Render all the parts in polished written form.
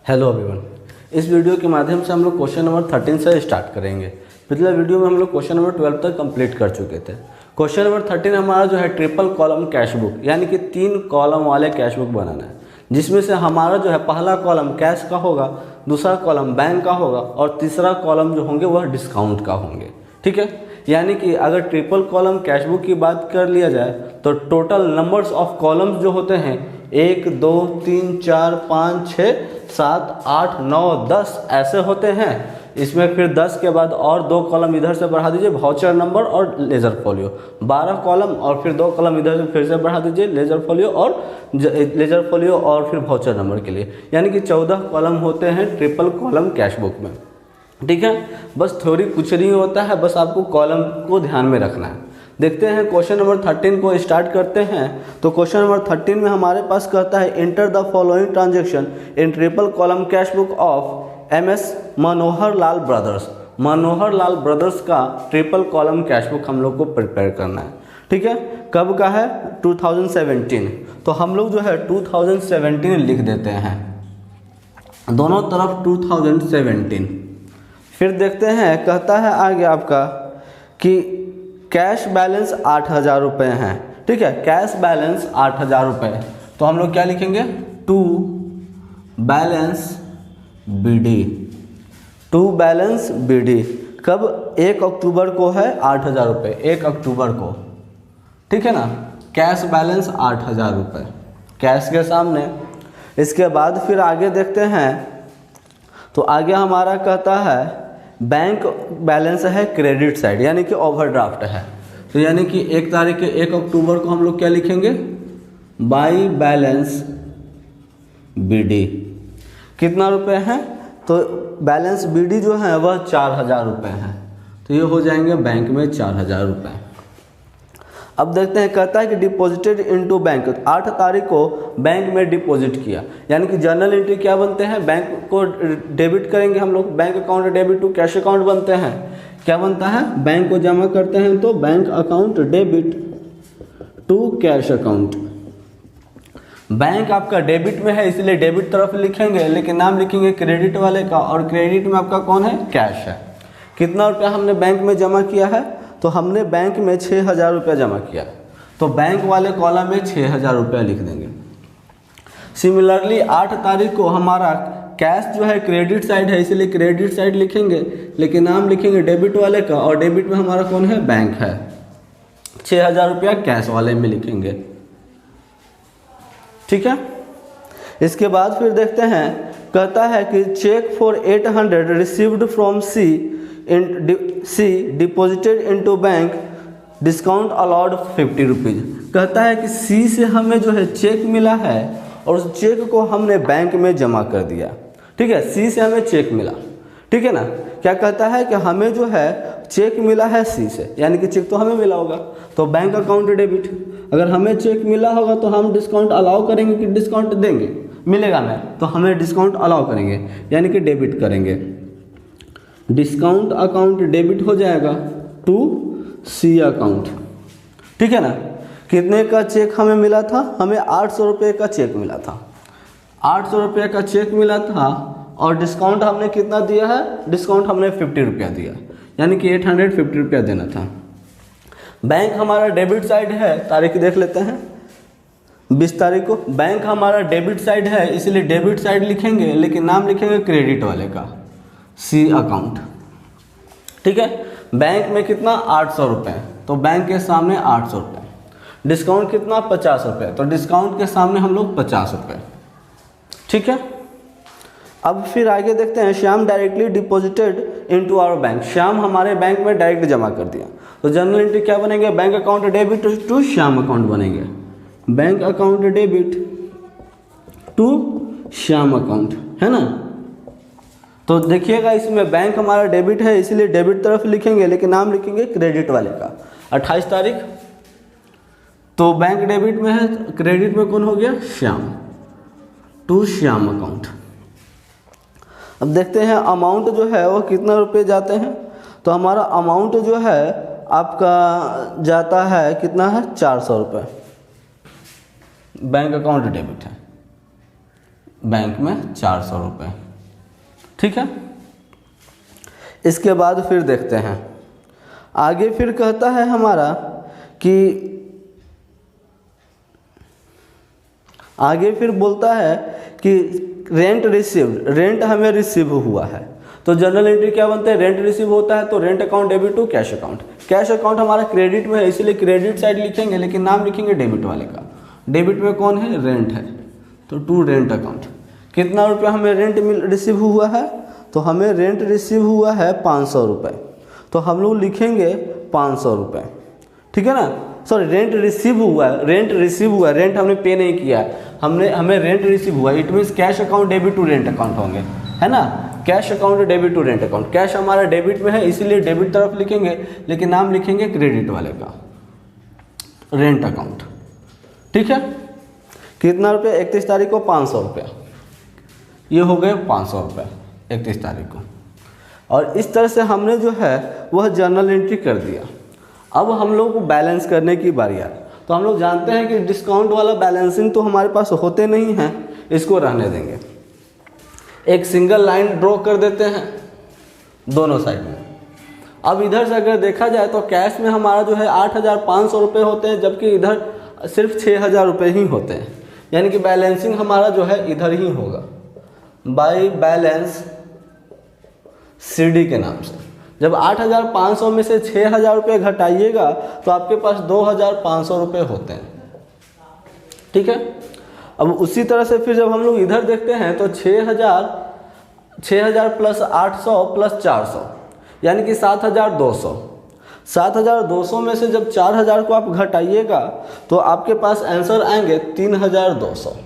Hello everyone, इस video के माध्यम से हम लोग क्वेश्चन नंबर 13 से स्टार्ट करेंगे। पिछले वीडियो में हम लोग क्वेश्चन नंबर 12 तक कंप्लीट कर चुके थे। क्वेश्चन नंबर 13 हमारा जो है ट्रिपल कॉलम कैश बुक यानी कि 3 कॉलम वाले कैश बुक बनाना है, जिसमें से हमारा जो है पहला कॉलम कैश का होगा, दूसरा कॉलम बैंक का होगा और तीसरा कॉलम जो होंगे वह डिस्काउंट का होंगे। ठीक है, यानी कि अगर ट्रिपल कॉलम कैश बुक की बात कर लिया जाए तो टोटल नंबर्स ऑफ कॉलम्स जो होते हैं 1 2 3 4 5 6 7 8 9 10 ऐसे होते हैं। इसमें फिर 10 के बाद और 2 कॉलम इधर से बढ़ा दीजिए वाउचर नंबर और लेजर फोलियो, 12 कॉलम और फिर 2 कॉलम इधर से फिर से बढ़ा दीजिए लेजर फोलियो और फिर वाउचर नंबर के लिए, यानी कि 14 कॉलम होते हैं ट्रिपल कॉलम कैश बुक में। ठीक है, बस थ्योरी कुछ नहीं होता है, बस आपको कॉलम को ध्यान में रखना है। देखते हैं क्वेश्चन नंबर 13 को स्टार्ट करते हैं। तो क्वेश्चन नंबर 13 में हमारे पास कहता है enter the following transaction in triple column cash book of MS Manohar Lal brothers. Manohar Lal brothers का ट्रिपल कॉलम कैश बुक हम लोग को प्रिपेयर करना है। ठीक है, कब का है? 2017। तो हम लोग जो है 2017 लिख देते हैं, दोनों तरफ 2017। फिर देखते हैं, कहता है आगे आपका कि कैश बैलेंस 8,000 रुपये हैं। ठीक है, कैश बैलेंस 8,000 रुपये, तो हम लोग क्या लिखेंगे? To balance BD, to balance BD। कब? 1 अक्टूबर को है 8,000 रुपये, 1 अक्टूबर को। ठीक है ना, कैश बैलेंस 8,000 रुपये कैश के सामने। इसके बाद फिर आगे देखते हैं, तो आगे हमारा कहता है बैंक बैलेंस है क्रेडिट साइड यानी कि ओवरड्राफ्ट है। तो यानी कि 1 तारीख के 1 अक्टूबर को हम लोग क्या लिखेंगे? बाई बैलेंस BD कितना रुपए हैं? तो बैलेंस BD जो है वह 4,000 रुपये है, तो ये हो जाएंगे बैंक में 4,000 रुपये। अब देखते हैं, कहता है कि डिपॉजिटेड इनटू बैंक, 8 तारीख को बैंक में डिपॉजिट किया, यानी कि जर्नल एंट्री क्या बनते हैं? बैंक को डेबिट करेंगे हम लोग, bank account debit to cash account बनते हैं। क्या बनता है? बैंक को जमा करते हैं तो bank account debit to cash account. Bank आपका डेबिट में है इसलिए डेबिट तरफ लिखेंगे, लेकिन नाम लिखेंगे क्रेडिट वाले का, और क्रेडिट में आपका कौन है? कैश है। कितना रुपया हमने बैंक में जमा किया है? तो हमने बैंक में 6,000 रुपया जमा किया, तो बैंक वाले कॉलम में 6,000 रुपया लिख देंगे। सिमिलरली 8 तारीख को हमारा कैश जो है क्रेडिट साइड है इसलिए क्रेडिट साइड लिखेंगे, लेकिन नाम लिखेंगे डेबिट वाले का, और डेबिट में हमारा कौन है? बैंक है। 6,000 रुपया कैश वाले में लिखेंगे। ठीक है, इसके बाद फिर देखते हैं, कहता है कि cheque for 800 received from C deposited into bank discount allowed 50 rupees. कहता है कि C से हमें जो है चेक मिला है और उस चेक को हमने बैंक में जमा कर दिया। ठीक है, C से हमें चेक मिला। ठीक है ना, क्या कहता है कि हमें जो है चेक मिला है C से, यानी कि चेक तो हमें मिला होगा, तो बैंक अकाउंट डेबिट। अगर हमें चेक मिला होगा तो हम डिस्काउंट अलाउ करेंगे कि डिस्काउंट देंगे? मिलेगा ना, तो हमें डिस्काउंट अलाउ करेंगे यानी कि डेबिट करेंगे। डिस्काउंट अकाउंट डेबिट हो जाएगा टू C अकाउंट। ठीक है ना, कितने का चेक हमें मिला था? हमें 800 रुपये का चेक मिला था, 800 रुपये का चेक मिला था, और डिस्काउंट हमने कितना दिया है? डिस्काउंट हमने 50 रुपया दिया, यानी कि 850 रुपया देना था। बैंक हमारा डेबिट साइड है, तारीख देख लेते हैं 20 तारीख को। बैंक हमारा डेबिट साइड है इसलिए डेबिट साइड लिखेंगे, लेकिन नाम लिखेंगे क्रेडिट वाले का, C अकाउंट। ठीक है, बैंक में कितना? 800 रुपये, तो बैंक के सामने 800 रुपये। डिस्काउंट कितना? 50 रुपये, तो डिस्काउंट के सामने हम लोग 50 रुपये। ठीक है, अब फिर आगे देखते हैं, Shyam directly deposited into our bank. Shyam हमारे बैंक में डायरेक्ट जमा कर दिया, तो जर्नल एंट्री क्या बनेंगे? Bank account debit to Shyam account बनेंगे, bank account debit to Shyam account, है ना। तो देखिएगा, इसमें बैंक हमारा डेबिट है इसलिए डेबिट तरफ लिखेंगे, लेकिन नाम लिखेंगे क्रेडिट वाले का। 28 तारीख, तो बैंक डेबिट में है, क्रेडिट में कौन हो गया? Shyam, to Shyam account. अब देखते हैं अमाउंट जो है वो कितना रुपए जाते हैं। तो हमारा अमाउंट जो है आपका जाता है कितना है? 400 रुपये। बैंक अकाउंट डेबिट है, बैंक में 400 रुपये। ठीक है, इसके बाद फिर देखते हैं आगे। फिर कहता है हमारा कि आगे फिर बोलता है कि रेंट रिसीव्ड, रेंट हमें रिसीव हुआ है। तो जनरल एंट्री क्या बनता है, रेंट रिसीव होता है तो rent account debit to cash account. Cash account हमारा क्रेडिट में है इसलिए क्रेडिट साइड लिखेंगे, लेकिन नाम लिखेंगे डेबिट वाले का। डेबिट में कौन है, रेंट है, तो टू रेंट अकाउंट। कितना रुपया हमें रेंट रिसीव हुआ है, तो हमें रेंट रिसीव हुआ है 500 रुपये, तो हम लोग लिखेंगे 500 रुपये। ठीक है ना, सॉरी रेंट रिसीव हुआ है, रेंट रिसीव हुआ है, रेंट हमने पे नहीं किया है, हमें रेंट रिसीव हुआ है। It means cash account debit to rent account होंगे, है ना। Cash account debit to rent account. Cash हमारा डेबिट में है इसीलिए डेबिट तरफ लिखेंगे, लेकिन नाम लिखेंगे क्रेडिट वाले का, रेंट अकाउंट। ठीक है, कितना रुपये, 31 तारीख को 500 रुपये, ये हो गए 500 रुपये 31 तारीख को। और इस तरह से हमने जो है वह जर्नल एंट्री कर दिया। अब हम लोग को बैलेंस करने की बारी आए। तो हम लोग जानते हैं कि डिस्काउंट वाला बैलेंसिंग तो हमारे पास होते नहीं हैं, इसको रहने देंगे। एक सिंगल लाइन ड्रॉ कर देते हैं दोनों साइड में। अब इधर से अगर देखा जाए तो कैश में हमारा जो है 8,500 रुपये होते हैं, जबकि इधर सिर्फ 6,000 रुपये ही होते हैं, यानी कि बैलेंसिंग हमारा जो है इधर ही होगा, बाई बैलेंस सीडी के नाम से। जब 8,500 में से 6,000 रुपये घटाइएगा तो आपके पास 2,500 रुपये होते हैं। ठीक है, अब उसी तरह से फिर जब हम लोग इधर देखते हैं तो 6,000 प्लस 800 प्लस 400 यानी कि 7,200। 7,200 में से जब 4,000 को आप घटाइएगा तो आपके पास आंसर आएंगे 3,200।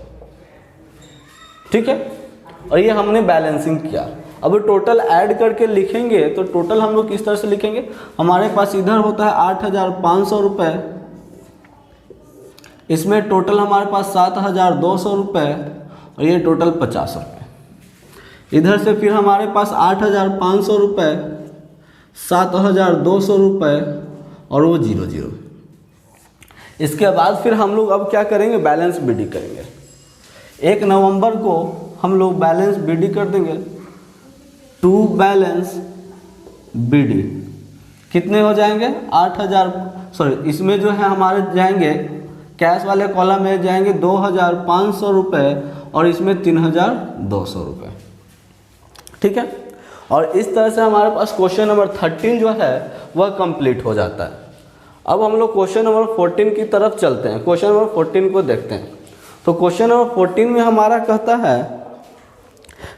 ठीक है, और ये हमने बैलेंसिंग किया। अब टोटल ऐड करके लिखेंगे तो टोटल हम लोग किस तरह से लिखेंगे, हमारे पास इधर होता है 8,500 रुपये, इसमें टोटल हमारे पास 7,200 रुपये और ये टोटल 50 रुपये। इधर से फिर हमारे पास 8,500 रुपये, 7,200 रुपये और वो 0 इसके बाद फिर हम लोग अब क्या करेंगे, बैलेंस बीडी करेंगे। 1 नवंबर को हम लोग बैलेंस बीडी कर देंगे, टू बैलेंस बीडी कितने हो जाएंगे 8,000, सॉरी इसमें जो है हमारे जाएंगे कैश वाले कॉलम में जाएंगे 2,500 रुपये और इसमें 3,200 रुपये। ठीक है, और इस तरह से हमारे पास क्वेश्चन नंबर 13 जो है वह कंप्लीट हो जाता है। अब हम लोग क्वेश्चन नंबर 14 की तरफ चलते हैं। क्वेश्चन नंबर 14 को देखते हैं। तो क्वेश्चन नंबर 14 में हमारा कहता है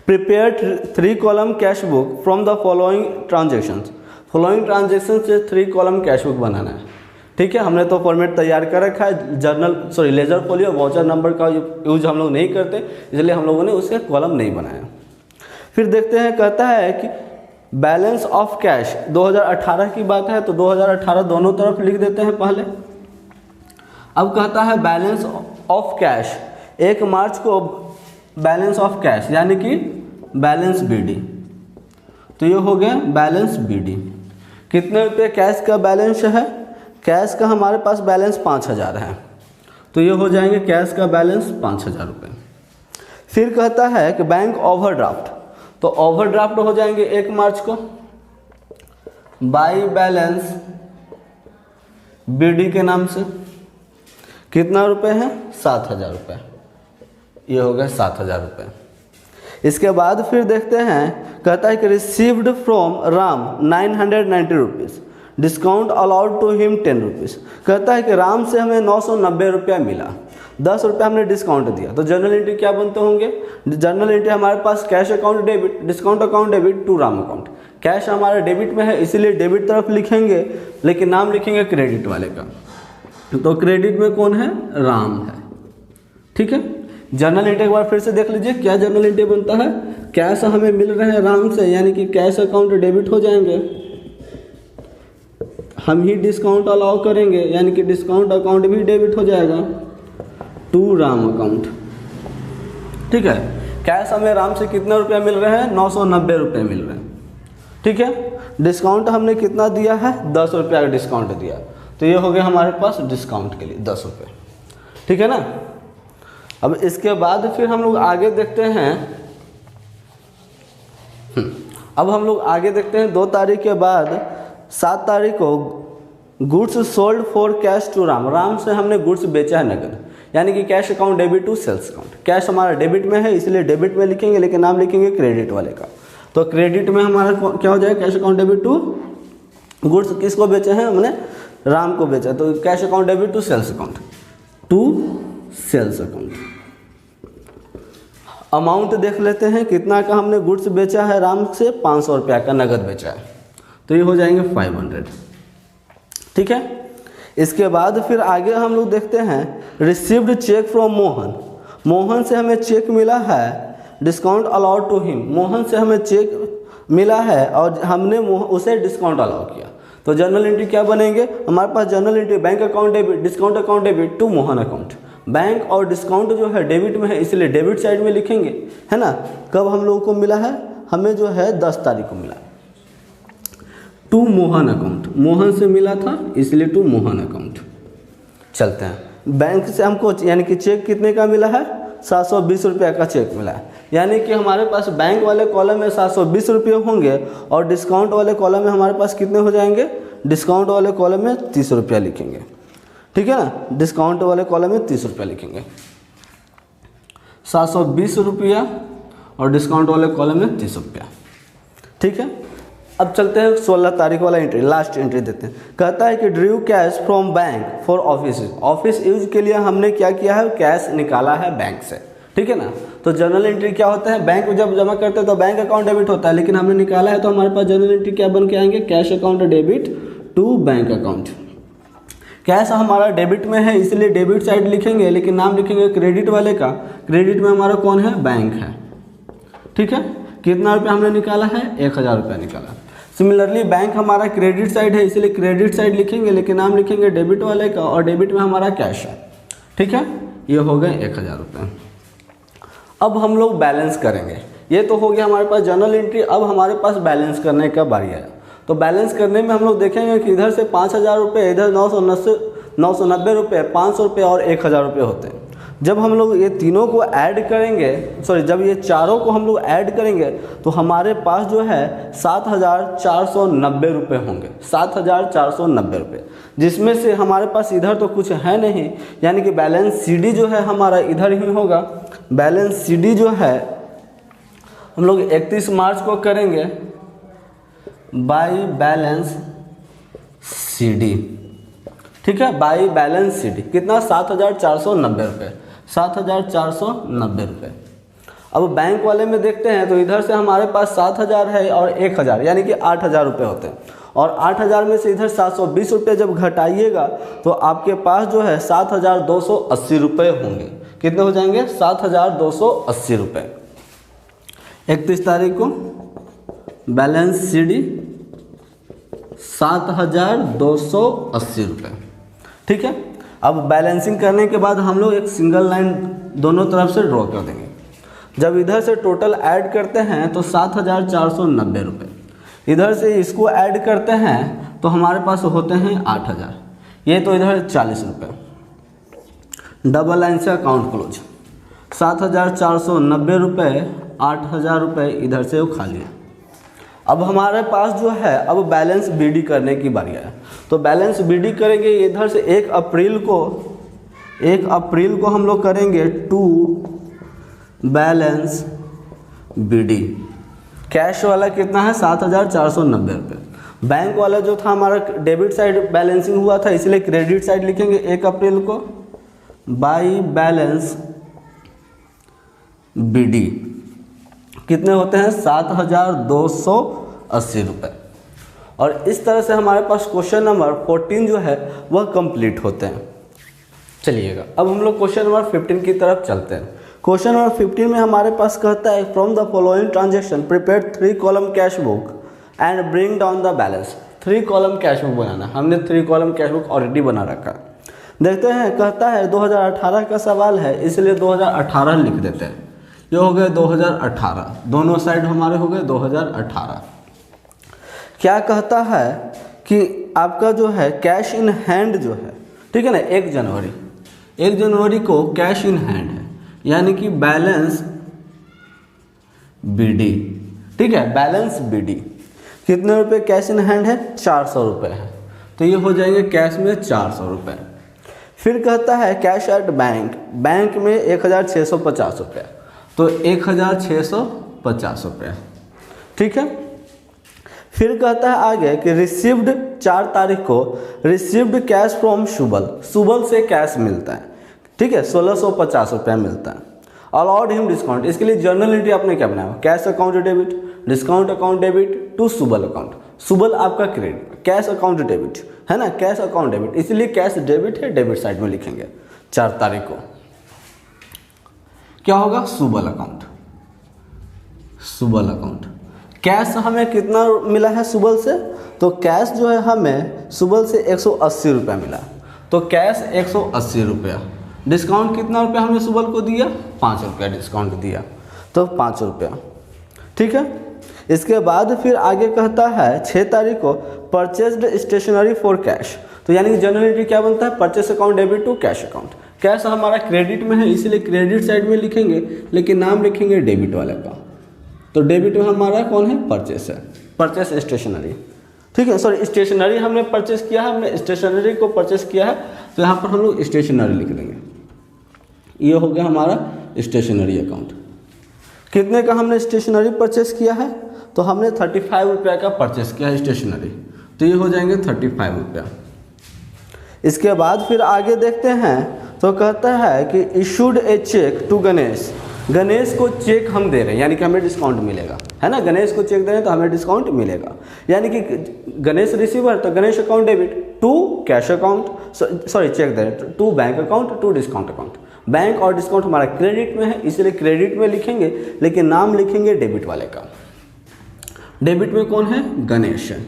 prepare 3 column cash book from the following transactions. Following transaction से 3 कॉलम कैश बुक बनाना है। ठीक है, हमने तो फॉर्मेट तैयार कर रखा है, लेजर फोलियो वाउचर नंबर का यूज हम लोग नहीं करते, इसलिए हम लोगों ने उसके कॉलम नहीं बनाया। फिर देखते हैं, कहता है कि बैलेंस ऑफ कैश 2018 की बात है तो 2018 दोनों तरफ लिख देते हैं पहले। अब कहता है बैलेंस ऑफ कैश 1 मार्च को बैलेंस ऑफ कैश यानी कि बैलेंस बीडी, तो ये हो गया बैलेंस बीडी। कितने रुपये कैश का बैलेंस है, कैश का हमारे पास बैलेंस 5,000 है, तो ये हो जाएंगे कैश का बैलेंस 5,000 रुपये। फिर कहता है कि बैंक ओवरड्राफ्ट, तो ओवरड्राफ्ट हो जाएंगे 1 मार्च को बाई बैलेंस बीडी के नाम से। कितना रुपए है 7,000 रुपये, ये हो गया 7,000 रुपये। इसके बाद फिर देखते हैं, कहता है कि received from Ram 990 rupees, discount allowed to him 10 rupees. कहता है कि राम से हमें 990 रुपया मिला, 10 रुपया हमने डिस्काउंट दिया, तो जर्नल एंट्री क्या बनते होंगे, जर्नल एंट्री हमारे पास cash account debit, discount account debit to Ram account. Cash हमारा डेबिट में है इसीलिए डेबिट तरफ लिखेंगे, लेकिन नाम लिखेंगे क्रेडिट वाले का, तो क्रेडिट में कौन है, राम है। ठीक है, जर्नल एंट्री एक बार फिर से देख लीजिए क्या जर्नल एंट्री बनता है। कैश हमें मिल रहे हैं राम से यानी कि कैश अकाउंट डेबिट हो जाएंगे, हम ही डिस्काउंट अलाउ करेंगे यानी कि डिस्काउंट अकाउंट भी डेबिट हो जाएगा टू राम अकाउंट। ठीक है, कैश हमें राम से कितना रुपया मिल रहे हैं, 990 रुपये मिल रहे हैं। ठीक है, डिस्काउंट हमने कितना दिया है, 10 रुपया का डिस्काउंट दिया, तो ये हो गया हमारे पास डिस्काउंट के लिए 10 रुपये। ठीक है ना। अब इसके बाद फिर हम लोग आगे देखते हैं, अब हम लोग आगे देखते हैं 2 तारीख के बाद 7 तारीख को goods sold for cash to Ram. Ram से हमने गुड्स बेचा है नगद, यानी कि cash account debit to sales account. Cash हमारा डेबिट में है इसलिए डेबिट में लिखेंगे, लेकिन नाम लिखेंगे क्रेडिट वाले का। तो क्रेडिट में हमारा क्या हो जाएगा, cash account debit to goods किसको बेचे हैं हमने, राम को बेचा, तो cash account debit to sales account, to sales account. Amount देख लेते हैं कितना का हमने गुड्स बेचा है राम से, 500 रुपया का नगद बेचा है, तो ये हो जाएंगे 500। ठीक है, इसके बाद फिर आगे हम लोग देखते हैं received cheque from Mohan. Mohan से हमें चेक मिला है, discount allowed to him. Mohan से हमें चेक मिला है और हमने उसे डिस्काउंट अलाउ किया, तो जर्नल एंट्री क्या बनेंगे हमारे पास, journal entry bank account debit, discount account debit to Mohan account. Bank और डिस्काउंट जो है डेबिट में है इसलिए डेबिट साइड में लिखेंगे, है ना। कब हम लोगों को मिला है, हमें जो है 10 तारीख को मिला, टू मोहन अकाउंट। मोहन से मिला था इसलिए टू मोहन अकाउंट। चलते हैं, बैंक से हमको यानी कि चेक कितने का मिला है, 720 रुपये का चेक मिला है, यानी कि हमारे पास बैंक वाले कॉलम में 720 रुपये होंगे और डिस्काउंट वाले कॉलम में हमारे पास कितने हो जाएंगे, डिस्काउंट वाले कॉलम में 30 रुपया लिखेंगे। ठीक है ना, डिस्काउंट वाले कॉलम में 30 रुपया लिखेंगे, 720 रुपया और डिस्काउंट वाले कॉलम में 30 रुपया। ठीक है, अब चलते हैं 16 तारीख वाला एंट्री, लास्ट एंट्री देते हैं। कहता है कि Drew cash from bank for office, office use के लिए हमने क्या किया है, कैश निकाला है बैंक से। ठीक है ना, तो जर्नल एंट्री क्या होता है, बैंक में जब जमा करते हैं तो बैंक अकाउंट डेबिट होता है, लेकिन हमने निकाला है तो हमारे पास जर्नल एंट्री क्या बन के आएंगे, cash account debit to bank account. Cash हमारा डेबिट में है इसलिए डेबिट साइड लिखेंगे, लेकिन नाम लिखेंगे क्रेडिट वाले का। क्रेडिट में हमारा कौन है, बैंक है। ठीक है, कितना रुपया हमने निकाला है, 1000 रुपया निकाला। सिमिलरली बैंक हमारा क्रेडिट साइड है इसलिए क्रेडिट साइड लिखेंगे, लेकिन नाम लिखेंगे डेबिट वाले का और डेबिट में हमारा कैश है। ठीक है, ये हो गए 1000 रुपये। अब हम लोग बैलेंस करेंगे, ये तो हो गया हमारे पास जनरल एंट्री। अब हमारे पास बैलेंस करने का बारी आया, तो बैलेंस करने में हम लोग देखेंगे कि इधर से 5000 रुपये, इधर 990 रुपये, 500 रुपये और 1000 रुपये होते हैं। जब हम लोग ये तीनों को ऐड करेंगे, जब ये चारों को हम लोग ऐड करेंगे तो हमारे पास जो है 7490 रुपये होंगे, 7490 रुपये, जिसमें से हमारे पास इधर तो कुछ है नहीं, यानी कि बैलेंस सीडी जो है हमारा इधर ही होगा। बैलेंस सीडी जो है हम लोग 31 मार्च को करेंगे बाई बैलेंस सीडी। ठीक है, बाई बैलेंस सीडी कितना, 7490 रुपये, 7490 रुपये। अब बैंक वाले में देखते हैं तो इधर से हमारे पास 7000 है और 1000 यानी कि 8000 रुपये होते हैं, और 8000 में से इधर 720 रुपये जब घटाइएगा तो आपके पास जो है 7280 रुपये होंगे। कितने हो जाएंगे, 7280 रुपये। 31 तारीख को बैलेंस सीडी 7280 रुपये। ठीक है, अब बैलेंसिंग करने के बाद हम लोग एक सिंगल लाइन दोनों तरफ से ड्रॉ कर देंगे। जब इधर से टोटल ऐड करते हैं तो 7490 रुपये, इधर से इसको ऐड करते हैं तो हमारे पास होते हैं 8000, ये तो इधर 40 रुपये। डबल लाइन से अकाउंट क्लोज, 7490 रुपये, 8000 रुपये इधर से वो खाली है। अब हमारे पास जो है अब बैलेंस बीडी करने की बारी है, तो बैलेंस बीडी करेंगे इधर से 1 अप्रैल को हम लोग करेंगे टू बैलेंस बीडी। कैश वाला कितना है, 7490 रुपये। बैंक वाला जो था हमारा डेबिट साइड बैलेंसिंग हुआ था इसलिए क्रेडिट साइड लिखेंगे 1 अप्रैल को बाई बैलेंस बीडी। कितने होते हैं, 7280 रुपये। और इस तरह से हमारे पास क्वेश्चन नंबर 14 जो है वह कंप्लीट होते हैं। चलिएगा अब हम लोग क्वेश्चन नंबर 15 की तरफ चलते हैं। क्वेश्चन नंबर 15 में हमारे पास कहता है from the following transaction prepare 3 column cash book and bring down the balance. 3 column cash book बनाना, हमने 3 कॉलम कैश बुक ऑलरेडी बना रखा। देखते हैं, कहता है 2018 का सवाल है इसलिए 2018 लिख देते हैं। ये हो गए 2018, दोनों साइड हमारे हो गए 2018। क्या कहता है कि आपका जो है कैश इन हैंड जो है, ठीक है ना, 1 जनवरी को कैश इन हैंड है। यानी कि बैलेंस BD, ठीक है, बैलेंस BD। कितने रुपए कैश इन हैंड है? 400 रुपये है, तो ये हो जाएंगे कैश में 400 रुपये। फिर कहता है कैश एट बैंक, बैंक में 1650 रुपये, तो 1650 रुपये, ठीक है। फिर कहता है आगे कि रिसीव्ड 4 तारीख को received cash from Subal, Subal से कैश मिलता है, ठीक है, 1650 रुपया मिलता है। अलाउड हिम डिस्काउंट, इसके लिए जर्नल एंट्री आपने क्या बनाया? Cash account debit, discount account debit to Subal account, Subal आपका क्रेडिट, कैश अकाउंट डेबिट है ना, कैश अकाउंट डेबिट, इसलिए कैश डेबिट है, डेबिट साइड में लिखेंगे। 4 तारीख को क्या होगा? Subal account, Subal account. Cash हमें कितना मिला है सुबल से? तो कैश जो है हमें सुबल से 180 रुपया मिला, तो कैश 180 रुपया। डिस्काउंट कितना रुपया हमने सुबल को दिया? 5 रुपया डिस्काउंट दिया, तो 5 रुपया, ठीक है। इसके बाद फिर आगे कहता है 6 तारीख को परचेस्ड स्टेशनरी फॉर कैश, तो यानी कि जनरल एंट्री क्या बनता है? Purchase account debit to cash account. Cash हमारा क्रेडिट में है, इसलिए क्रेडिट साइड में लिखेंगे, लेकिन नाम लिखेंगे डेबिट वाले का, तो डेबिट में हमारा कौन है? परचेस है, परचेस स्टेशनरी, ठीक है। सॉरी, स्टेशनरी हमने परचेस किया है, हमने स्टेशनरी को परचेस किया है, तो यहाँ पर हम लोग स्टेशनरी लिख देंगे। ये हो गया हमारा स्टेशनरी अकाउंट। कितने का हमने स्टेशनरी परचेस किया है? तो हमने 35 रुपया का परचेस किया है स्टेशनरी, तो ये हो जाएंगे 35 रुपया। इसके बाद फिर आगे देखते हैं, तो कहता है कि issued a cheque to Ganesh, Ganesh को चेक हम दे रहे हैं, यानी कि हमें डिस्काउंट मिलेगा, है ना। गणेश को चेक दे रहे हैं तो हमें डिस्काउंट मिलेगा, यानी कि गणेश रिसीवर, तो Ganesh account debit to cash account, sorry cheque दे रहे हैं to bank account to discount account. Bank और डिस्काउंट हमारा क्रेडिट में है, इसलिए क्रेडिट में लिखेंगे, लेकिन नाम लिखेंगे डेबिट वाले का। डेबिट में कौन है? गणेश है,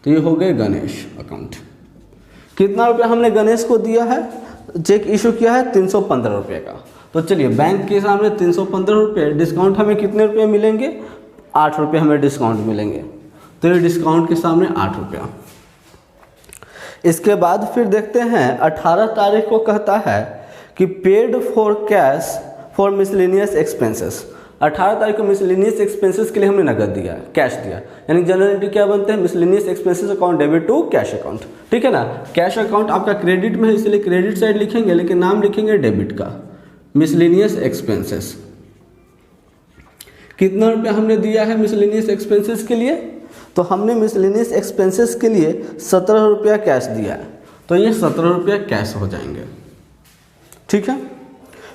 तो ये हो गए गणेश अकाउंट। कितना रुपया हमने गणेश को दिया है? चेक इशू किया है 315 रुपये का, तो चलिए बैंक के सामने 315 रुपये, डिस्काउंट हमें कितने रुपये मिलेंगे? 8 रुपये हमें डिस्काउंट मिलेंगे, तो ये डिस्काउंट के सामने 8 रुपया। इसके बाद फिर देखते हैं 18 तारीख को कहता है कि paid for cash for miscellaneous expenses. 18 तारीख को मिसलेनियस एक्सपेंसेस के लिए हमने नगद दिया, कैश दिया, यानी जनरल एंट्री क्या बनते हैं? Miscellaneous expenses account debit to cash account, ठीक है ना। कैश अकाउंट आपका क्रेडिट में है, इसलिए क्रेडिट साइड लिखेंगे, लेकिन नाम लिखेंगे डेबिट का, मिसलेनियस एक्सपेंसेस। कितना रुपया हमने दिया है मिसलेनियस एक्सपेंसेस के लिए? तो हमने मिसलेनियस एक्सपेंसेस के लिए 17 रुपया कैश दिया है, तो ये 17 रुपया कैश हो जाएंगे, ठीक है।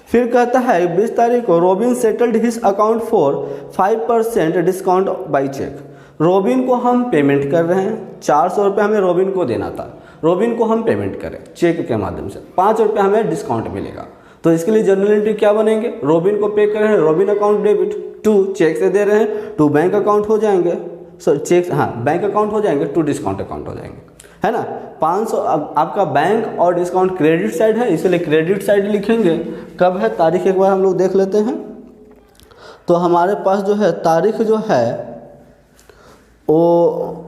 फिर कहता है 20 तारीख को Robin settled his account for 5% discount by cheque. Robin को हम पेमेंट कर रहे हैं, 400 रुपये हमें रॉबिन को देना था, रॉबिन को हम पेमेंट करें चेक के माध्यम से, 5 रुपये हमें डिस्काउंट मिलेगा, तो इसके लिए जनरल एंट्री क्या बनेंगे? रॉबिन को पे कर रहे हैं, Robin account debit to cheque से दे रहे हैं, टू बैंक अकाउंट हो जाएंगे, सॉरी चेक, हाँ बैंक अकाउंट हो जाएंगे, टू डिस्काउंट अकाउंट हो जाएंगे, है ना। 500 आपका बैंक और डिस्काउंट क्रेडिट साइड है, इसलिए क्रेडिट साइड लिखेंगे। कब है तारीख एक बार हम लोग देख लेते हैं, तो हमारे पास जो है तारीख जो है वो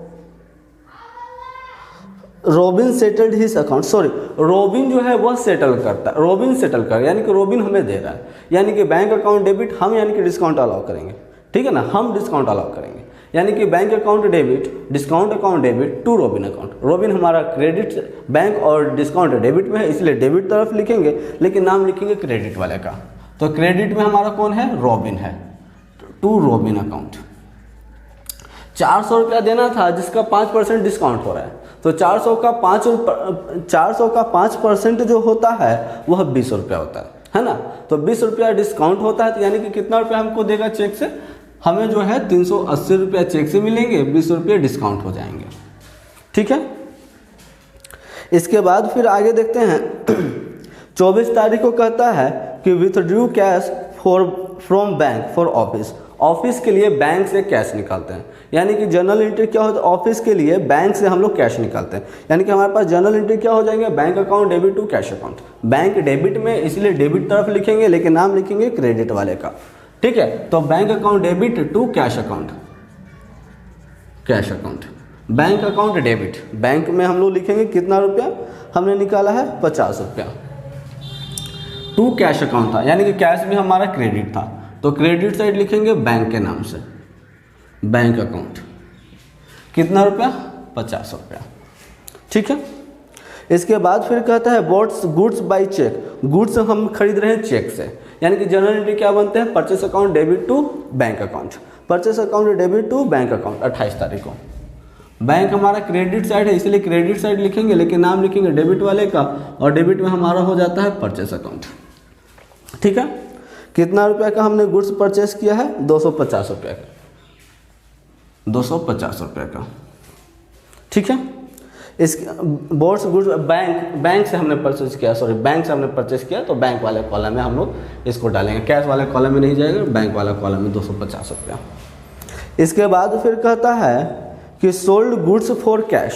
robin settled his account, sorry robin जो है वह सेटल करता है, रॉबिन सेटल कर, यानी कि रॉबिन हमें दे रहा है, यानी कि बैंक अकाउंट डेबिट हम, यानी कि डिस्काउंट अलाउ करेंगे, ठीक है ना, हम डिस्काउंट अलाउ करेंगे, यानी कि bank account debit discount account debit to Robin account. Robin हमारा क्रेडिट बैंक और डिस्काउंट डेबिट में है, इसलिए डेबिट तरफ लिखेंगे, लेकिन नाम लिखेंगे क्रेडिट वाले का, तो क्रेडिट में हमारा कौन है? रॉबिन है, टू रॉबिन अकाउंट। 400 रुपया देना था, जिसका 5% डिस्काउंट हो रहा है, तो 400 का 5% जो होता है वह 20 रुपया होता है ना। तो 20 रुपया डिस्काउंट होता है, तो यानी कि कितना रुपया हमको देगा चेक से? हमें जो है 380 रुपया चेक से मिलेंगे, 20 रुपये डिस्काउंट हो जाएंगे, ठीक है। इसके बाद फिर आगे देखते हैं 24 तारीख को कहता है कि withdrew cash from bank for office. Office के लिए बैंक से कैश निकालते हैं, यानी कि जनरल एंट्री क्या होता है? ऑफिस के लिए बैंक से हम लोग कैश निकालते हैं, यानी कि हमारे पास जनरल एंट्री क्या हो जाएंगे? Bank account debit to cash account. Bank debit में, इसलिए डेबिट तरफ लिखेंगे, लेकिन नाम लिखेंगे क्रेडिट वाले का, ठीक है। तो bank account debit to cash account, cash account, bank account debit, bank में हम लोग लिखेंगे कितना रुपया हमने निकाला है? 50 रुपया, टू कैश अकाउंट था, यानी कि कैश भी हमारा क्रेडिट था, तो क्रेडिट साइड लिखेंगे बैंक के नाम से, बैंक अकाउंट। कितना रुपया? 50 रुपया। ठीक है। इसके बाद फिर कहता है bought goods by cheque, goods हम खरीद रहे हैं चेक से, यानी कि जनरल एंट्री क्या बनते हैं? Purchase account debit to bank account, purchase account debit to bank account. 28 तारीख को बैंक हमारा क्रेडिट साइड है, इसलिए क्रेडिट साइड लिखेंगे, लेकिन नाम लिखेंगे डेबिट वाले का, और डेबिट में हमारा हो जाता है परचेस अकाउंट। ठीक है। कितना रुपया का हमने गुड्स परचेस किया है? 250 रुपये का, 250 रुपये का। ठीक है। इस बोर्ड्स गुड्स बैंक से हमने परचेज किया, सॉरी बैंक से हमने परचेज किया, तो बैंक वाले कॉलम में हम लोग इसको डालेंगे, कैश वाले कॉलम में नहीं जाएगा, बैंक वाला कॉलम में 250 रुपया। इसके बाद फिर कहता है कि सोल्ड गुड्स फॉर कैश,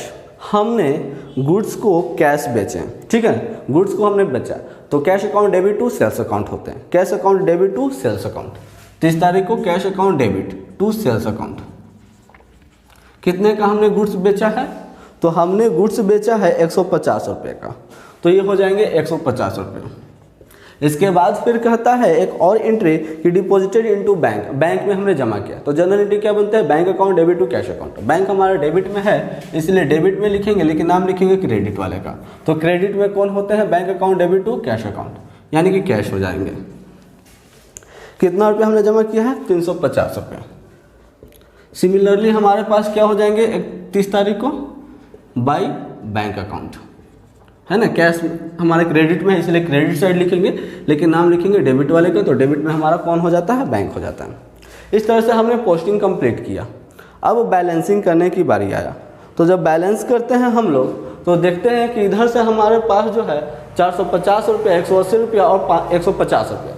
हमने गुड्स को कैश बेचे। ठीक है, गुड्स को हमने बेचा, तो cash account debit to sales account होते हैं, cash account debit to sales account. 30 तारीख को cash account debit to sales account. कितने का हमने गुड्स बेचा है? तो हमने गुड्स बेचा है 150 रुपये का, तो ये हो जाएंगे 150 रुपये। इसके बाद फिर कहता है एक और एंट्री कि डिपॉजिटेड इनटू बैंक, बैंक में हमने जमा किया, तो जनरल एंट्री क्या बनता है? Bank account debit to cash account. Bank हमारा डेबिट में है, इसलिए डेबिट में लिखेंगे, लेकिन नाम लिखेंगे क्रेडिट वाले का, तो क्रेडिट में कौन होते हैं? Bank account debit to cash account, यानी कि कैश हो जाएंगे। कितना रुपया हमने जमा किया है? 350 रुपये। सिमिलरली हमारे पास क्या हो जाएंगे 31 तारीख को? बाई बैंक अकाउंट, है ना, कैश हमारे क्रेडिट में है, इसलिए क्रेडिट साइड लिखेंगे, लेकिन नाम लिखेंगे डेबिट वाले का, तो डेबिट में हमारा कौन हो जाता है? बैंक हो जाता है। इस तरह से हमने पोस्टिंग कंप्लीट किया। अब बैलेंसिंग करने की बारी आया, तो जब बैलेंस करते हैं हम लोग, तो देखते हैं कि इधर से हमारे पास जो है 450 रुपया, 180 रुपया और 150 रुपया,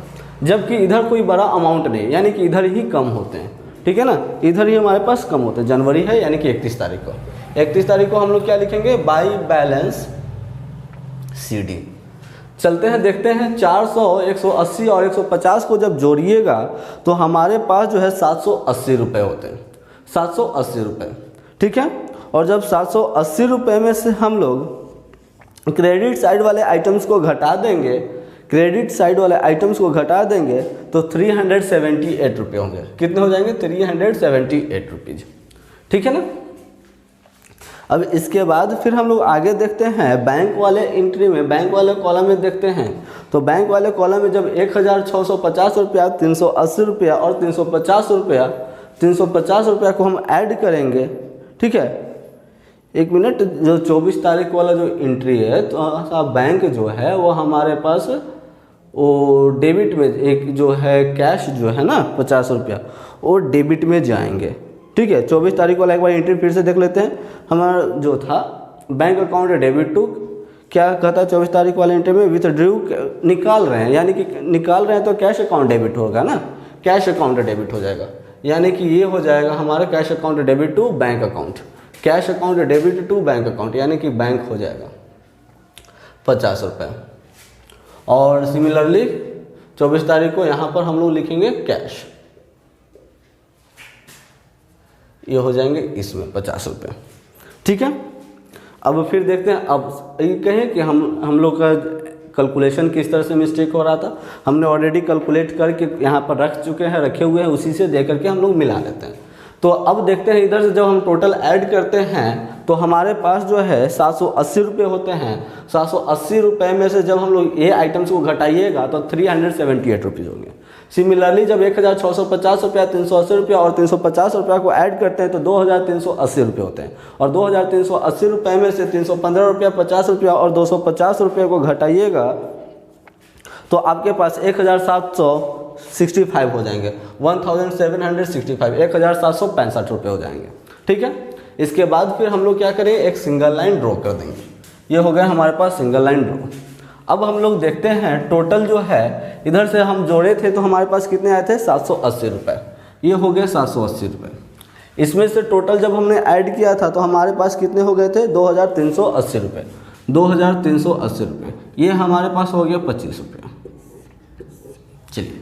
जबकि इधर कोई बड़ा अमाउंट नहीं, यानी कि इधर ही कम होते हैं। ठीक है ना, इधर ही हमारे पास कम होते हैं। जनवरी है, यानी कि 31 तारीख को, 31 तारीख को हम लोग क्या लिखेंगे? By balance CD। चलते हैं, देखते हैं 400, 180 और 150 को जब जोड़िएगा तो हमारे पास जो है 780 रुपये होते हैं, 780 रुपये। ठीक है। और जब 780 रुपये में से हम लोग क्रेडिट साइड वाले आइटम्स को घटा देंगे, क्रेडिट साइड वाले आइटम्स को घटा देंगे, तो 378 रुपये होंगे। कितने हो जाएंगे? 378 रुपीज़। ठीक है ना। अब इसके बाद फिर हम लोग आगे देखते हैं बैंक वाले एंट्री में, बैंक वाले कॉलम में देखते हैं, तो बैंक वाले कॉलम में जब 1650 रुपया, 380 रुपया और 350 रुपया को हम ऐड करेंगे। ठीक है, एक मिनट, जो 24 तारीख वाला जो एंट्री है, तो बैंक जो है वो हमारे पास वो डेबिट में, एक जो है कैश जो है ना 50 रुपया, वो डेबिट में जाएंगे। ठीक है, 24 तारीख वाला एक बार एंट्री फिर से देख लेते हैं। हमारा जो था बैंक अकाउंट डेबिट टू, क्या कहता है 24 तारीख वाले एंट्री में? विथड्रू निकाल रहे हैं, यानी कि निकाल रहे हैं, तो कैश अकाउंट डेबिट होगा ना, कैश अकाउंट डेबिट हो जाएगा, यानी कि ये हो जाएगा हमारा cash account debit to bank account, cash account debit to bank account, यानी कि बैंक हो जाएगा 50 रुपये। और सिमिलरली 24 तारीख को यहाँ पर हम लोग लिखेंगे कैश, ये हो जाएंगे इसमें 50 रुपये। ठीक है। अब फिर देखते हैं, अब ये कहें कि हम लोग का कैलकुलेशन किस तरह से मिस्टेक हो रहा था। हमने ऑलरेडी कैलकुलेट करके यहाँ पर रखे हुए हैं, उसी से दे करके हम लोग मिला लेते हैं। तो अब देखते हैं इधर से जब हम टोटल ऐड करते हैं, तो हमारे पास जो है 780 रुपये होते हैं। 780 रुपये में से जब हम लोग ये आइटम्स को घटाइएगा तो 378 रुपीज़ होंगे। सिमिलरली जब 1650 रुपया, 380 रुपया और 350 रुपया को ऐड करते हैं तो 2380 रुपये होते हैं। और 2380 रुपये में से 315 रुपया, 50 रुपया और 250 रुपये को घटाइएगा तो आपके पास 1765 हो जाएंगे, 1765, 1765 रुपये हो जाएंगे। ठीक है। इसके बाद फिर हम लोग क्या करें, एक सिंगल लाइन ड्रॉ कर देंगे। ये हो गया हमारे पास सिंगल लाइन ड्रॉ। अब हम लोग देखते हैं टोटल जो है, इधर से हम जोड़े थे तो हमारे पास कितने आए थे? 780 रुपये। ये हो गए 780 रुपये। इसमें से टोटल जब हमने ऐड किया था तो हमारे पास कितने हो गए थे? 2380 रुपये। 2380 रुपये, ये हमारे पास हो गया 25 रुपये। चलिए,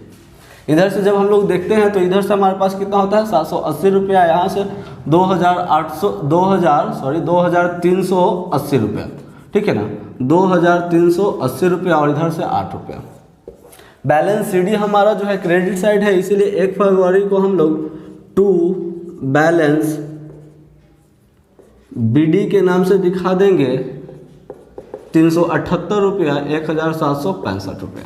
इधर से जब हम लोग देखते हैं तो इधर से हमारे पास कितना होता है? 780 रुपया, यहाँ से 2380 रुपया। ठीक है ना, 2380 रुपया और इधर से 8 रुपया। बैलेंस CD हमारा जो है क्रेडिट साइड है, इसीलिए 1 फरवरी को हम लोग टू बैलेंस BD के नाम से दिखा देंगे 378 रुपया 1765 रुपया।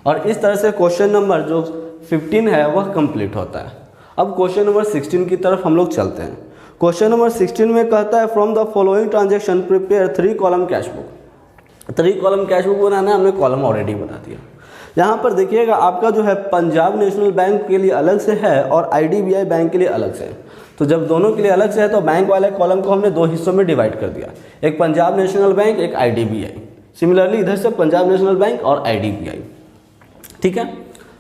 और इस तरह से क्वेश्चन नंबर जो 15 है वह कंप्लीट होता है। अब क्वेश्चन नंबर 16 की तरफ हम लोग चलते हैं। क्वेश्चन नंबर 16 में कहता है from the following transaction prepare 3 column cash book. 3 column cash book बनाना है, हमने कॉलम ऑलरेडी बना दिया। यहाँ पर देखिएगा आपका जो है पंजाब नेशनल बैंक के लिए अलग से है और IDBI बैंक के लिए अलग से है। तो जब दोनों के लिए अलग से है तो बैंक वाले कॉलम को हमने 2 हिस्सों में डिवाइड कर दिया, एक पंजाब नेशनल बैंक, एक IDBI। सिमिलरली इधर से पंजाब नेशनल बैंक और IDBI। ठीक है,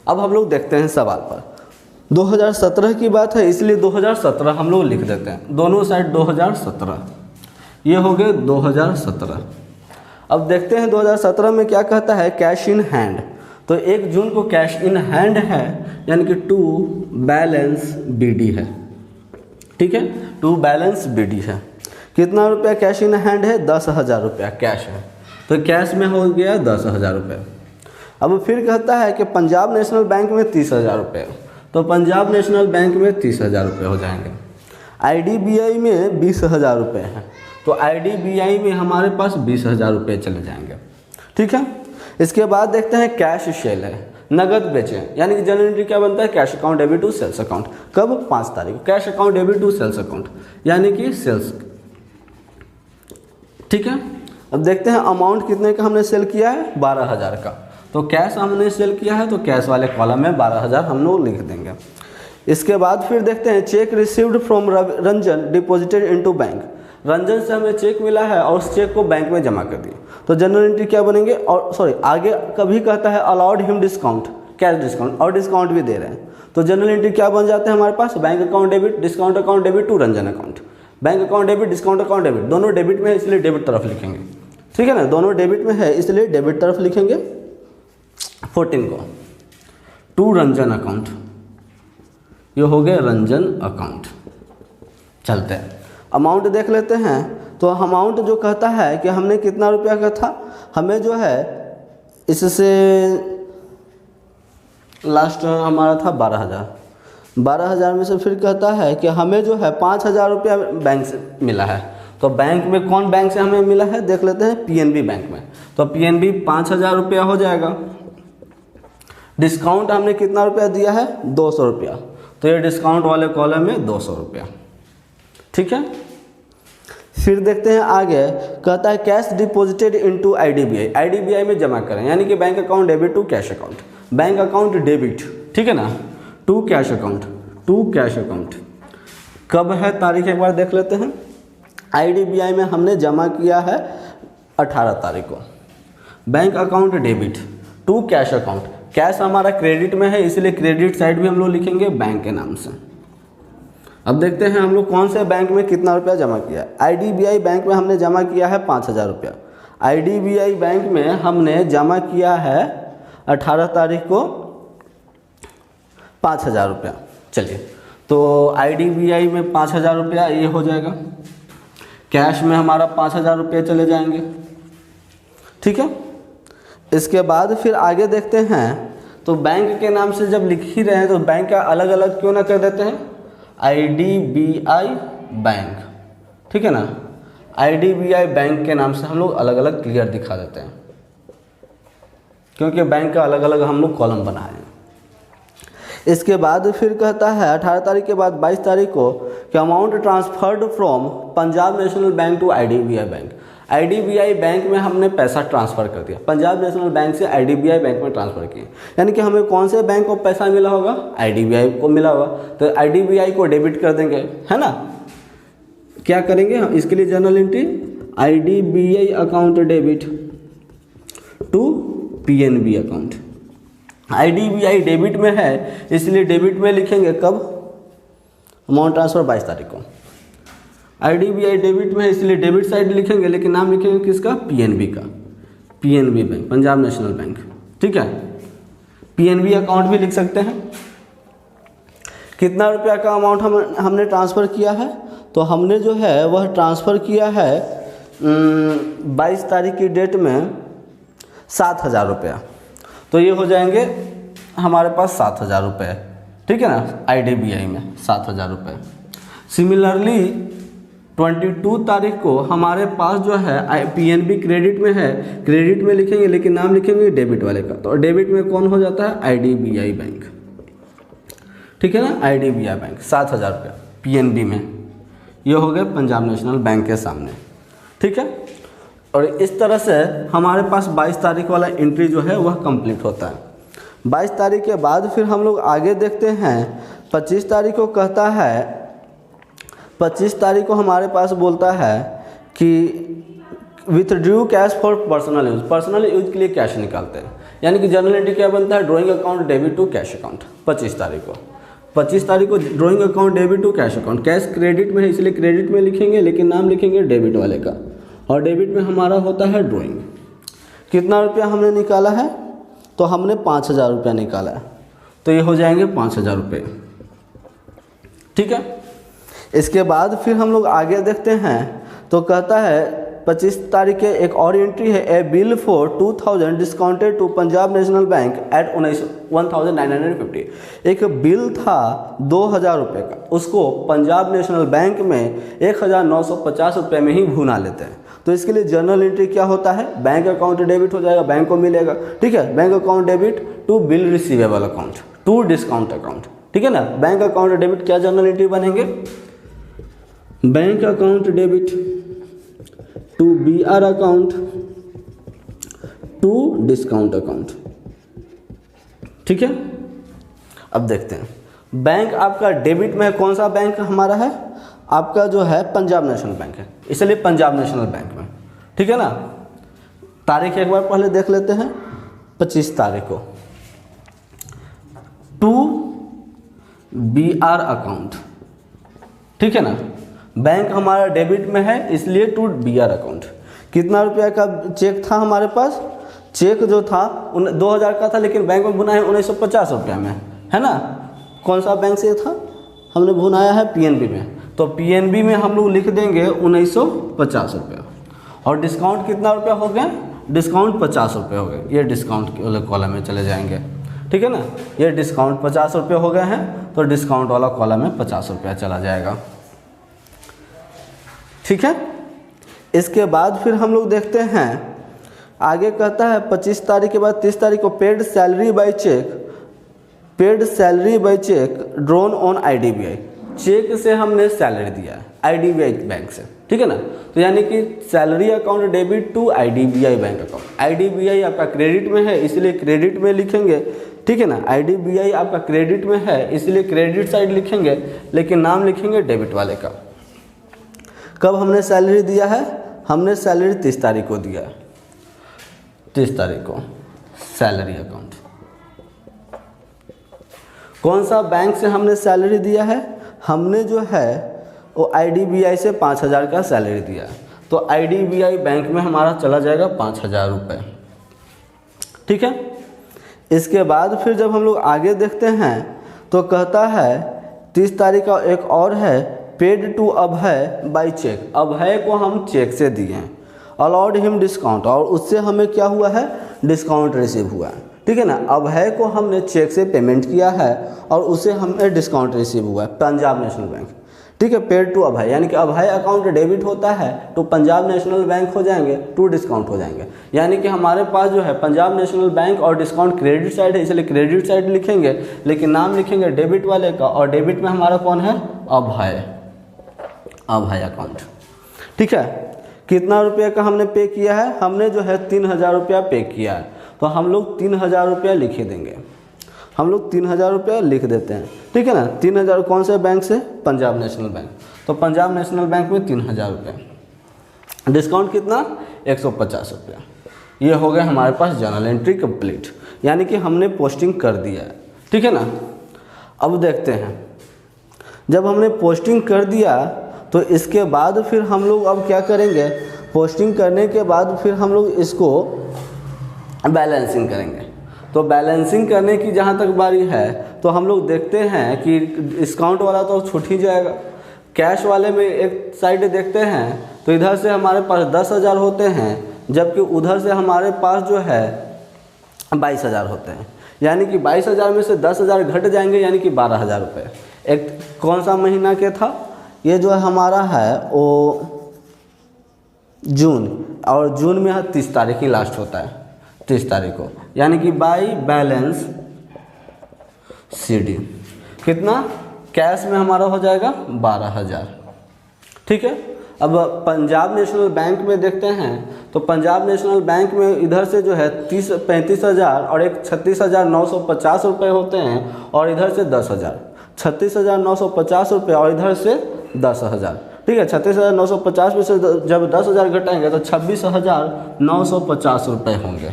अब हम लोग देखते हैं सवाल पर। 2017 की बात है इसलिए 2017 हम लोग लिख देते हैं, दोनों साइड 2017, ये हो गए 2017। अब देखते हैं 2017 में क्या कहता है, कैश इन हैंड। तो 1 जून को कैश इन हैंड है, यानी कि टू बैलेंस BD है। ठीक है, टू बैलेंस BD है। कितना रुपया कैश इन हैंड है, 10,000 रुपया कैश है, तो कैश में हो गया 10,000 रुपये। अब फिर कहता है कि पंजाब नेशनल बैंक में 30,000 रुपये, तो पंजाब नेशनल बैंक में 30,000 रुपये हो जाएंगे। IDBI में 20,000 रुपये हैं, तो IDBI में हमारे पास 20,000 रुपये चले जाएंगे। ठीक है, इसके बाद देखते हैं कैश सेल है, नगद बेचें, यानी कि जनरल एंट्री क्या बनता है, cash account debit to sales account. कब, 5 तारीख को cash account debit to sales account, यानी कि सेल्स। ठीक है, अब देखते हैं अमाउंट कितने का हमने सेल किया है, 12,000 का। तो कैश हमने सेल किया है तो कैश वाले कॉलम में 12,000 हम लोग लिख देंगे। इसके बाद फिर देखते हैं check received from Ranjan deposited into bank. Ranjan से हमें चेक मिला है और उस चेक को बैंक में जमा कर दिया, तो जनरल एंट्री क्या बनेंगे, और सॉरी आगे कभी कहता है allowed him discount, cash discount, और डिस्काउंट भी दे रहे हैं, तो जनरल एंट्री क्या बन जाते हैं हमारे पास, bank account debit, discount account debit to Ranjan account. Bank account debit, discount account debit, दोनों डेबिट में है इसलिए डेबिट तरफ लिखेंगे। ठीक है ना, दोनों डेबिट में है इसलिए डेबिट तरफ लिखेंगे। 14 को टू रंजन अकाउंट, ये हो गए रंजन अकाउंट। चलते हैं अमाउंट देख लेते हैं। तो अमाउंट जो कहता है कि हमने कितना रुपया का था, हमें जो है इससे लास्ट हमारा था 12,000। 12,000 में से फिर कहता है कि हमें जो है 5,000 रुपया बैंक से मिला है। तो बैंक में कौन बैंक से हमें मिला है देख लेते हैं, PNB बैंक में। तो PNB 5,000 रुपया हो जाएगा। डिस्काउंट हमने कितना रुपया दिया है, 200 रुपया, तो ये डिस्काउंट वाले कॉलम में 200 रुपया। ठीक है, फिर देखते हैं आगे, कहता है cash deposited into IDBI। IDBI में जमा करें, यानी कि bank account debit to cash account, bank account debit, ठीक है ना, to cash account, to cash account. कब है तारीख एक बार देख लेते हैं। IDBI में हमने जमा किया है 18 तारीख को। Bank account debit to cash account, cash हमारा क्रेडिट में है इसलिए क्रेडिट साइड भी हम लोग लिखेंगे बैंक के नाम से। अब देखते हैं हम लोग कौन से बैंक में कितना रुपया जमा किया है। IDBI बैंक में हमने जमा किया है 5,000 रुपया। IDBI बैंक में हमने जमा किया है 18 तारीख को 5,000 रुपया। चलिए, तो IDBI में 5,000 रुपया ये हो जाएगा, कैश में हमारा 5,000 रुपये चले जाएंगे। ठीक है, इसके बाद फिर आगे देखते हैं। तो बैंक के नाम से जब लिख ही रहे हैं तो बैंक का अलग अलग क्यों ना कर देते हैं, IDBI बैंक, ठीक है ना। IDBI बैंक के नाम से हम लोग अलग अलग क्लियर दिखा देते हैं, क्योंकि बैंक का अलग अलग हम लोग कॉलम बनाए हैं। इसके बाद फिर कहता है 18 तारीख के बाद 22 तारीख को कि amount transferred from Punjab national Bank to IDBI bank. IDBI bank में हमने पैसा ट्रांसफ़र कर दिया, पंजाब नेशनल बैंक से IDBI बैंक में ट्रांसफ़र किया, यानी कि हमें कौन से बैंक को पैसा मिला होगा, IDBI को मिला होगा, तो IDBI को डेबिट कर देंगे, है ना। क्या करेंगे इसके लिए journal entry, IDBI account debit to PNB account. IDBI debit में है इसलिए डेबिट में लिखेंगे कब, अमाउंट ट्रांसफ़र 22 तारीख को। IDBI डेबिट में है इसलिए डेबिट साइड लिखेंगे, लेकिन नाम लिखेंगे किसका, PNB का, PNB bank, Punjab national bank. ठीक है, PNB अकाउंट भी लिख सकते हैं। कितना रुपया का अमाउंट हमने ट्रांसफ़र किया है, तो हमने जो है वह ट्रांसफ़र किया है 22 तारीख की डेट में 7,000 रुपया। तो ये हो जाएंगे हमारे पास 7,000 रुपये, ठीक है ना, IDBI में 7,000 रुपये। सिमिलरली 22 तारीख को हमारे पास जो है PNB क्रेडिट में है, क्रेडिट में लिखेंगे लेकिन नाम लिखेंगे डेबिट वाले का, तो डेबिट में कौन हो जाता है, IDBI बैंक, ठीक है ना, IDBI बैंक 7,000 रुपये PNB में। ये हो गए पंजाब नेशनल बैंक के सामने, ठीक है। और इस तरह से हमारे पास 22 तारीख वाला एंट्री जो है वह कंप्लीट होता है। 22 तारीख के बाद फिर हम लोग आगे देखते हैं। 25 तारीख को कहता है, 25 तारीख को हमारे पास बोलता है कि withdrew cash for personal use, personal use के लिए कैश निकालते हैं, यानी कि जनरल एंट्री क्या बनता है, drawing account debit to cash account. 25 तारीख को drawing account debit to cash account, cash credit में है इसलिए क्रेडिट में लिखेंगे लेकिन नाम लिखेंगे डेबिट वाले का, और डेबिट में हमारा होता है ड्रॉइंग। कितना रुपया हमने निकाला है, तो हमने 5,000 रुपया निकाला है, तो ये हो जाएंगे 5,000 रुपये, ठीक है। इसके बाद फिर हम लोग आगे देखते हैं, तो कहता है 25 तारीख के एक और एंट्री है, a bill for 2,000 discounted to Punjab national Bank at 1950। एक बिल था 2,000 रुपये का, उसको पंजाब नेशनल बैंक में 1,950 रुपये में ही भुना लेते हैं। तो इसके लिए जर्नल एंट्री क्या होता है, बैंक अकाउंट डेबिट हो जाएगा, बैंक को मिलेगा, ठीक है, bank account debit to bill receivable account to discount account, ठीक है ना। बैंक अकाउंट डेबिट क्या जर्नल एंट्री बनेंगे, bank account debit to BR account to discount account, ठीक है। अब देखते हैं, बैंक आपका डेबिट में कौन सा बैंक हमारा है, आपका जो है पंजाब नेशनल बैंक है, इसलिए पंजाब नेशनल बैंक में, ठीक है ना। तारीख एक बार पहले देख लेते हैं, 25 तारीख को टू BR अकाउंट, ठीक है ना, बैंक हमारा डेबिट में है इसलिए टू BR अकाउंट। कितना रुपया का चेक था हमारे पास, चेक जो था 2,000 का था लेकिन बैंक में भुना है 1950 रुपया में, है ना। कौन सा बैंक से था, हमने भुनाया है PNB में, तो PNB में हम लोग लिख देंगे 1950 रुपया। और डिस्काउंट कितना रुपया हो गया, डिस्काउंट 50 रुपये हो गए, ये डिस्काउंट वाले कॉलम में चले जाएंगे, ठीक है ना। ये डिस्काउंट 50 रुपये हो गए हैं, तो डिस्काउंट वाला कॉलम में 50 रुपया चला जाएगा, ठीक है। इसके बाद फिर हम लोग देखते हैं आगे, कहता है 25 तारीख के बाद 30 तारीख को paid salary by cheque drawn on IDBI, cheque से हमने सैलरी दिया है IDBI बैंक से, ठीक है ना। तो यानी कि salary account debit to IDBI bank account, IDBI आपका क्रेडिट में है इसलिए क्रेडिट में लिखेंगे, ठीक है ना। IDBI आपका क्रेडिट में है इसलिए क्रेडिट साइड लिखेंगे लेकिन नाम लिखेंगे डेबिट वाले का। कब हमने सैलरी दिया है, हमने सैलरी 30 तारीख को दिया है, 30 तारीख को सैलरी अकाउंट। कौन सा बैंक से हमने सैलरी दिया है, हमने जो है वो IDBI से 5,000 का सैलरी दिया है, तो IDBI बैंक में हमारा चला जाएगा 5,000 रुपये, ठीक है। इसके बाद फिर जब हम लोग आगे देखते हैं, तो कहता है 30 तारीख का एक और है, paid to Abhay by cheque, Abhay को हम चेक से दिए हैं, अलाउड हिम डिस्काउंट, और उससे हमें क्या हुआ है, डिस्काउंट रिसीव हुआ है, ठीक है ना। अभय को हमने चेक से पेमेंट किया है और उससे हमें डिस्काउंट रिसीव हुआ है, पंजाब नेशनल बैंक, ठीक है। पेड टू अभय यानी कि अभय अकाउंट डेबिट होता है तो पंजाब नेशनल बैंक हो जाएंगे, टू डिस्काउंट हो जाएंगे, यानी कि हमारे पास जो है पंजाब नेशनल बैंक और डिस्काउंट क्रेडिट साइड है इसलिए क्रेडिट साइड लिखेंगे लेकिन नाम लिखेंगे डेबिट वाले का, और डेबिट में हमारा कौन है, अभय अकाउंट, ठीक है। कितना रुपये का हमने पे किया है, हमने जो है 3,000 रुपया पे किया है, तो हम लोग 3,000 रुपया लिख देंगे, हम लोग 3,000 रुपया लिख देते हैं, ठीक है ना। 3,000 कौन से बैंक से, पंजाब नेशनल बैंक, तो पंजाब नेशनल बैंक में 3,000 रुपये, डिस्काउंट कितना 150 रुपया। ये हो गया हमारे पास जर्नल एंट्री कंप्लीट, यानी कि हमने पोस्टिंग कर दिया है, ठीक है ना। अब देखते हैं, जब हमने पोस्टिंग कर दिया तो इसके बाद फिर हम लोग अब क्या करेंगे, पोस्टिंग करने के बाद फिर हम लोग इसको बैलेंसिंग करेंगे। तो बैलेंसिंग करने की जहाँ तक बारी है तो हम लोग देखते हैं कि डिस्काउंट वाला तो छूट ही जाएगा, कैश वाले में एक साइड देखते हैं तो इधर से हमारे पास 10,000 होते हैं, जबकि उधर से हमारे पास जो है 22,000 होते हैं, यानी कि 22,000 में से 10,000 घट जाएंगे, यानी कि 12,000 रुपये। एक कौन सा महीना के था ये जो है हमारा है वो जून, और जून में 30 तारीख ही लास्ट होता है, 30 तारीख को, यानी कि बाई बैलेंस CD कितना कैश में हमारा हो जाएगा 12,000। ठीक है। अब पंजाब नेशनल बैंक में देखते हैं तो पंजाब नेशनल बैंक में इधर से जो है 35,000 और एक 36,950 रुपये होते हैं, और इधर से 10,000, 36,950 रुपये और इधर से 10,000। ठीक है। 36,950 में से जब 10,000 घटाएंगे तो 26,950 रुपये होंगे,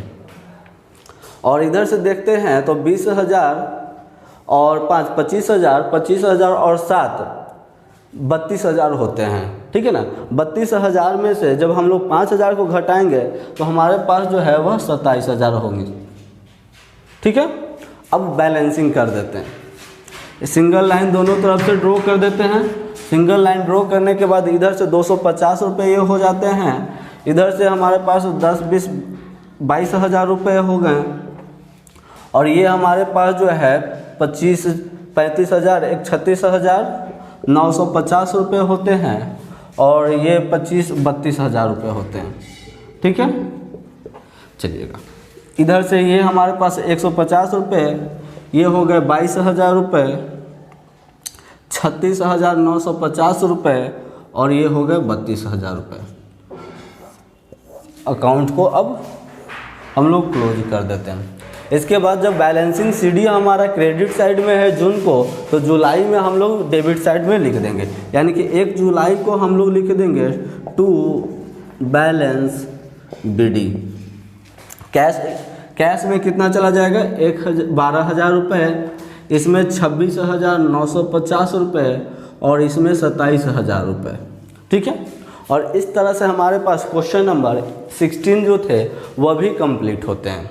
और इधर से देखते हैं तो 20,000 और 5 25,000, 25,000 और 7 32,000 होते हैं। ठीक है ना। 32,000 में से जब हम लोग 5,000 को घटाएंगे तो हमारे पास जो है वह 27,000 होंगे। ठीक है। अब बैलेंसिंग कर देते हैं, सिंगल लाइन दोनों तरफ से ड्रॉ कर देते हैं। सिंगल लाइन ड्रॉ करने के बाद इधर से 250 रुपये ये हो जाते हैं, इधर से हमारे पास 10 20 22,000 रुपये हो गए, और ये हमारे पास जो है 25 35,000, एक 36,950 रुपये होते हैं, और ये 32,000 रुपये होते हैं। ठीक है। चलिएगा, इधर से ये हमारे पास 150 रुपये, ये हो गए 22,000 रुपये, 36,950 रुपये, और ये हो गए 32,000 रुपये। अकाउंट को अब हम लोग क्लोज कर देते हैं। इसके बाद जब बैलेंसिंग CD हमारा क्रेडिट साइड में है जून को, तो जुलाई में हम लोग डेबिट साइड में लिख देंगे, यानी कि 1 जुलाई को हम लोग लिख देंगे टू बैलेंस BD। कैश में कितना चला जाएगा 12,000 रुपये, इसमें 26,950 रुपये, और इसमें 27,000 रुपये। ठीक है। और इस तरह से हमारे पास क्वेश्चन नंबर 16 जो थे वह भी कंप्लीट होते हैं।